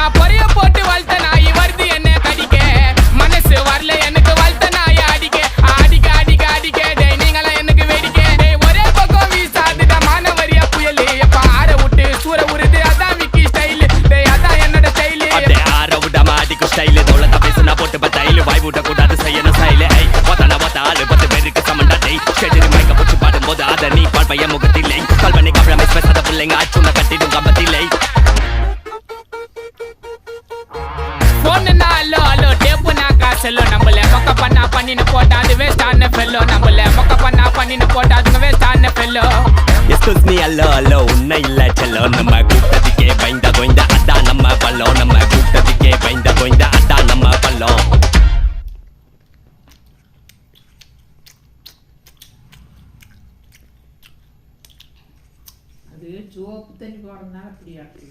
நான் பொரிய போட்டு வளர்த்த நாய் வருது என்ன கடிக்க மனசு வரல எனக்கு வளர்த்த நாய் அடிக்க அடிக்க அடிக்க அடிக்க டேய் நீங்களா எனக்கு வேடிக்க டேய் ஒரே பக்கம் வீசாதுடா மானவரியா புயலு எப்ப ஆற விட்டு சூற உருது அதான் விக்கி ஸ்டைல் டேய் அதான் என்னோட ஸ்டைல் அடே ஆற விட மாடிக்கு ஸ்டைல் தோளத்த பேசுனா போட்டு பத்தையில வாய் விட கூடாது செய்யணும் ஸ்டைல் ஐ ஒத்தன ஒத்த ஆளு 10 பேருக்கு சமண்டா டேய் ஷெட்டில் மைக்க போட்டு பாடும்போது அத நீ பார்வைய முகத்தில்லை கல்வனை கவலை பேசாத பிள்ளைங்க ஆச்சுன கட்டிடும் கம்பத்தில்லை போன்னா அல்லோ அல்லோ டேப்பு நான் காசல்லோ நம்மள மொக்க பண்ணா பண்ணின்னு போட்டா அது வேஸ்ட் ஆன ஃபெல்லோ நம்மள மொக்க பண்ணா பண்ணின்னு போட்டா அதுங்க வேஸ்ட் ஆன ஃபெல்லோ எஸ்கூஸ் மீ அல்லோ அல்லோ உன்னை இல்ல செல்லோ நம்ம கூட்டத்துக்கே பயந்த கோய்ந்த அதான் நம்ம பல்லோம் நம்ம கூட்டத்துக்கே பயந்த கோய்ந்த அதான் நம்ம பல்லோம் அது சோப்பு தண்ணி போடுறதுனால அப்படி ஆகுது